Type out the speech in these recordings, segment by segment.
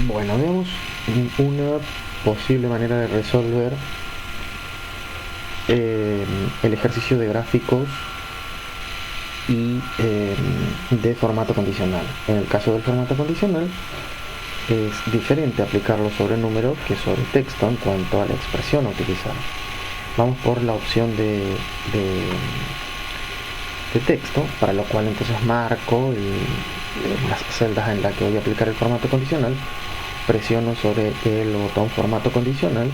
Bueno, veamos una posible manera de resolver el ejercicio de gráficos y de formato condicional. En el caso del formato condicional es diferente aplicarlo sobre número que sobre texto en cuanto a la expresión a utilizar. Vamos por la opción de texto, para lo cual entonces marco las celdas en las que voy a aplicar el formato condicional, presiono sobre el botón formato condicional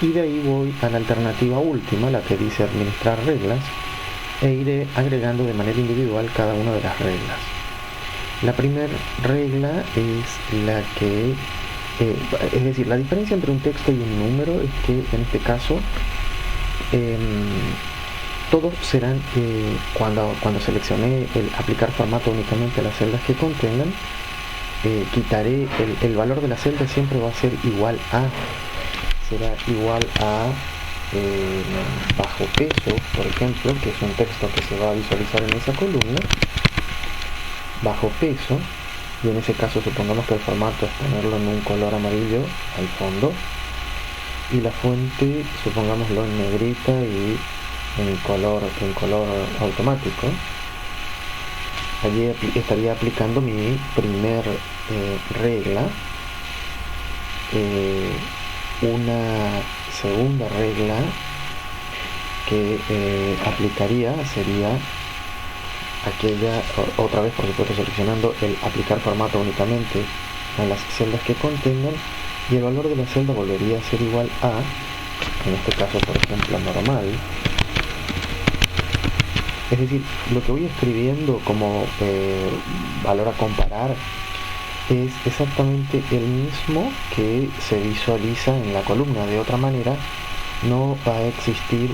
y de ahí voy a la alternativa última, la que dice administrar reglas, e iré agregando de manera individual cada una de las reglas. La primera regla es la que, es decir, la diferencia entre un texto y un número es que en este caso todos serán, cuando seleccioné el aplicar formato únicamente a las celdas que contengan, quitaré el valor de la celda, siempre va a ser igual a, será igual a bajo peso, por ejemplo, que es un texto que se va a visualizar en esa columna, bajo peso, y en ese caso supongamos que el formato es ponerlo en un color amarillo al fondo, y la fuente supongámoslo en negrita y en color automático. Allí estaría aplicando mi primer regla. Una segunda regla que aplicaría sería aquella, otra vez por supuesto seleccionando el aplicar formato únicamente a las celdas que contengan, y el valor de la celda volvería a ser igual a, en este caso por ejemplo normal. Es decir, lo que voy escribiendo como valor a comparar es exactamente el mismo que se visualiza en la columna. De otra manera, no va a existir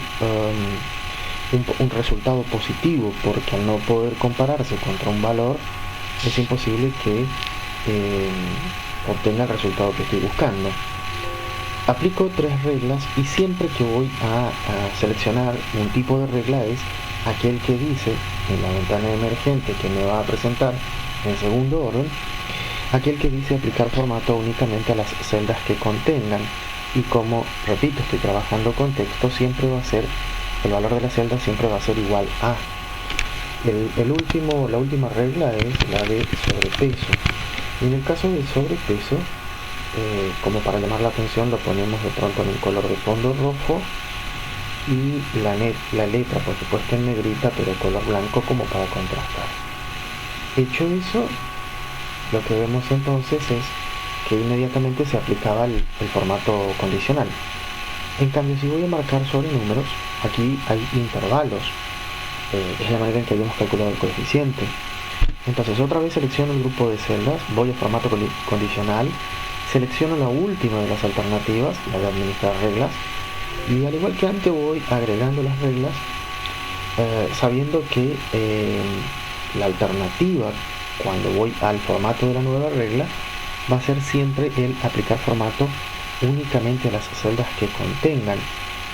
un resultado positivo, porque al no poder compararse contra un valor, es imposible que obtenga el resultado que estoy buscando. Aplico tres reglas y siempre que voy a seleccionar un tipo de regla es aquel que dice en la ventana emergente que me va a presentar en segundo orden, aquel que dice aplicar formato únicamente a las celdas que contengan, y como repito estoy trabajando con texto, siempre va a ser el valor de la celda siempre va a ser igual a. La última regla es la de sobrepeso, y en el caso del sobrepeso, como para llamar la atención, lo ponemos de pronto en el color de fondo rojo y la letra por supuesto en negrita, pero color blanco como para contrastar. Hecho eso, lo que vemos entonces es que inmediatamente se aplicaba el formato condicional. En cambio, si voy a marcar sobre números, aquí hay intervalos, es la manera en que habíamos calculado el coeficiente. Entonces otra vez selecciono el grupo de celdas, voy a formato condicional, selecciono la última de las alternativas, la de administrar reglas, y al igual que antes voy agregando las reglas, sabiendo que la alternativa cuando voy al formato de la nueva regla va a ser siempre el aplicar formato únicamente a las celdas que contengan.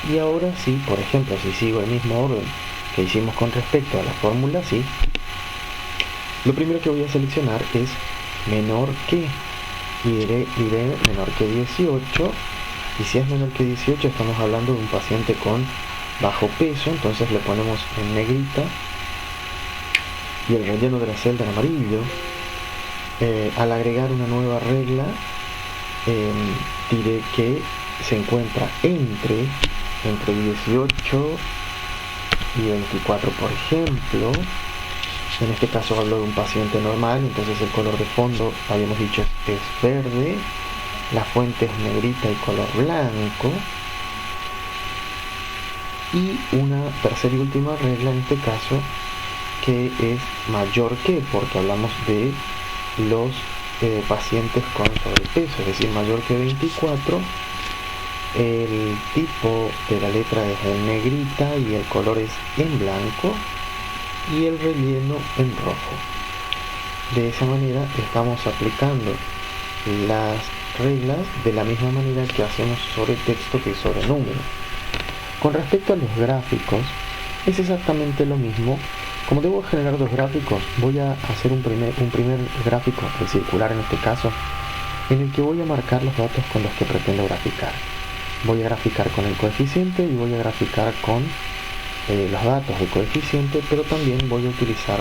Y ahora sí, por ejemplo, si sigo el mismo orden que hicimos con respecto a la fórmula sí, lo primero que voy a seleccionar es menor que, y diré menor que 18, y si es menor que 18 estamos hablando de un paciente con bajo peso, entonces le ponemos en negrita y el relleno de la celda en amarillo. Al agregar una nueva regla, diré que se encuentra entre 18 y 24, por ejemplo. En este caso hablo de un paciente normal, entonces el color de fondo, habíamos dicho, es verde, la fuente es negrita y color blanco. Y una tercera y última regla en este caso, que es mayor que, porque hablamos de los pacientes con sobrepeso, es decir, mayor que 24. El tipo de la letra es en negrita y el color es en blanco y el relleno en rojo. De esa manera estamos aplicando las reglas de la misma manera que hacemos sobre texto que sobre número. Con respecto a los gráficos, es exactamente lo mismo. Como debo generar dos gráficos, voy a hacer un primer gráfico, el circular en este caso, en el que voy a marcar los datos con los que pretendo graficar. Voy a graficar con el coeficiente y voy a graficar con los datos de coeficiente, pero también voy a utilizar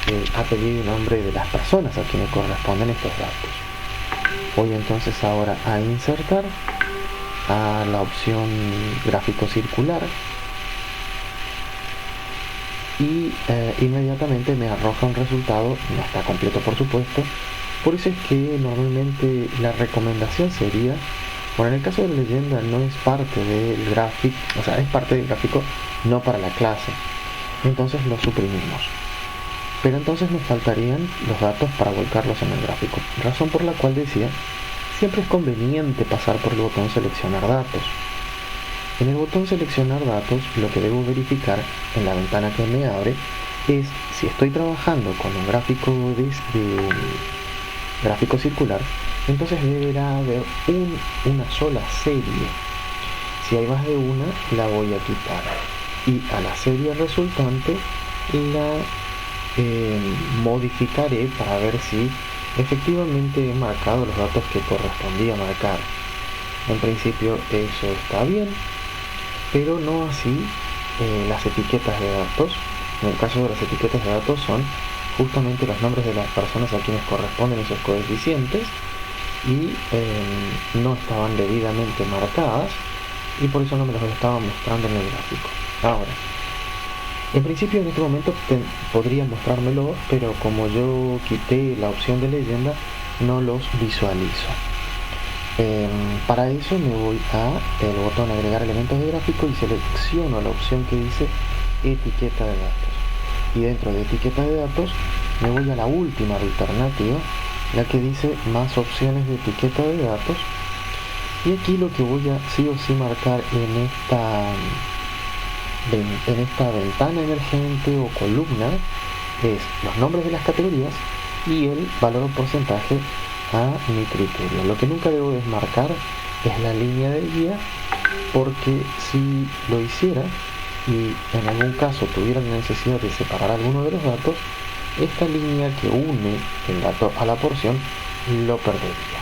el apellido y nombre de las personas a quienes corresponden estos datos. Voy entonces ahora a insertar a la opción gráfico circular y inmediatamente me arroja un resultado. No está completo, por supuesto, por eso es que normalmente la recomendación sería, bueno, en el caso de la leyenda no es parte del gráfico, o sea, es parte del gráfico, no para la clase, entonces lo suprimimos. Pero entonces nos faltarían los datos para volcarlos en el gráfico, razón por la cual decía, siempre es conveniente pasar por el botón seleccionar datos. En el botón seleccionar datos, lo que debo verificar en la ventana que me abre es si estoy trabajando con un gráfico gráfico circular, entonces deberá haber una sola serie. Si hay más de una, la voy a quitar y a la serie resultante la modificaré para ver si efectivamente he marcado los datos que correspondía marcar. En principio eso está bien, pero no así las etiquetas de datos. En el caso de las etiquetas de datos son justamente los nombres de las personas a quienes corresponden esos coeficientes y no estaban debidamente marcadas y por eso no me los estaba mostrando en el gráfico. Ahora, en principio en este momento podría mostrármelo, pero como yo quité la opción de leyenda no los visualizo. Para eso me voy a el botón agregar elementos de gráfico y selecciono la opción que dice etiqueta de datos, y dentro de etiqueta de datos me voy a la última alternativa, la que dice más opciones de etiqueta de datos, y aquí lo que voy a sí o sí marcar en esta ventana emergente o columna es los nombres de las categorías y el valor o porcentaje a mi criterio. Lo que nunca debo desmarcar es la línea de guía, porque si lo hiciera y en algún caso tuviera la necesidad de separar alguno de los datos, esta línea que une el dato a la porción lo perdería.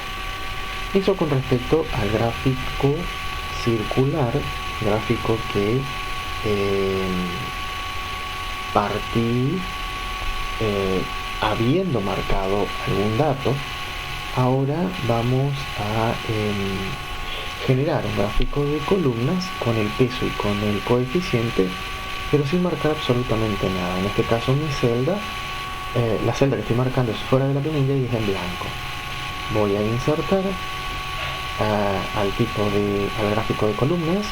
Eso con respecto al gráfico circular, gráfico que partí habiendo marcado algún dato. Ahora vamos a generar un gráfico de columnas con el peso y con el coeficiente, pero sin marcar absolutamente nada. En este caso mi celda, la celda que estoy marcando es fuera de la planilla y es en blanco. Voy a insertar al gráfico de columnas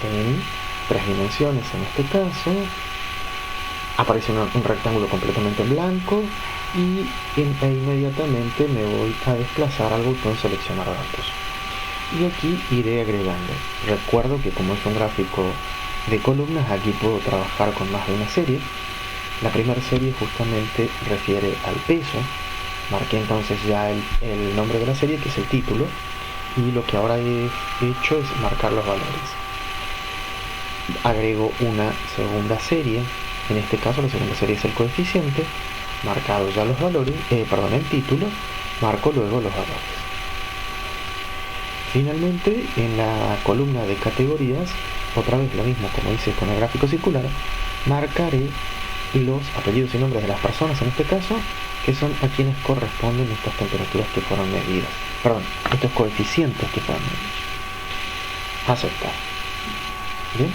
en 3 dimensiones. En este caso aparece un rectángulo completamente en blanco y inmediatamente me voy a desplazar al botón seleccionar datos y aquí iré agregando. Recuerdo que como es un gráfico de columnas, aquí puedo trabajar con más de una serie. La primera serie justamente refiere al peso. Marqué entonces ya el nombre de la serie, que es el título, y lo que ahora he hecho es marcar los valores. Agrego una segunda serie, en este caso la segunda serie es el coeficiente. Marcados ya los valores, el título, marco luego los valores. Finalmente, en la columna de categorías, otra vez lo mismo como hice con el gráfico circular, marcaré los apellidos y nombres de las personas, en este caso, que son a quienes corresponden estas temperaturas que fueron medidas. Perdón, estos coeficientes que fueron medidos. Aceptar. Bien,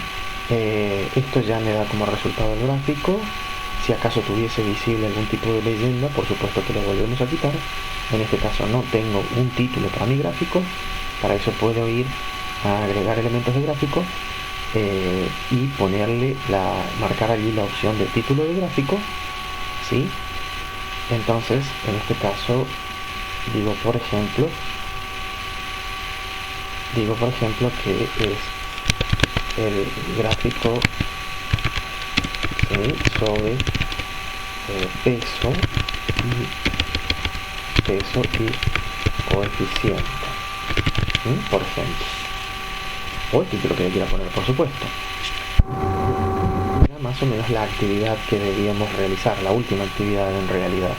esto ya me da como resultado el gráfico. Si acaso tuviese visible algún tipo de leyenda, por supuesto que lo volvemos a quitar. En este caso no tengo un título para mi gráfico. Para eso puedo ir a agregar elementos de gráfico y marcar allí la opción de título de gráfico, ¿sí? Entonces, en este caso, digo por ejemplo que es el gráfico sobre peso y coeficiente, por ejemplo, o el título que le quiera poner, por supuesto. Era más o menos la actividad que debíamos realizar, la última actividad en realidad.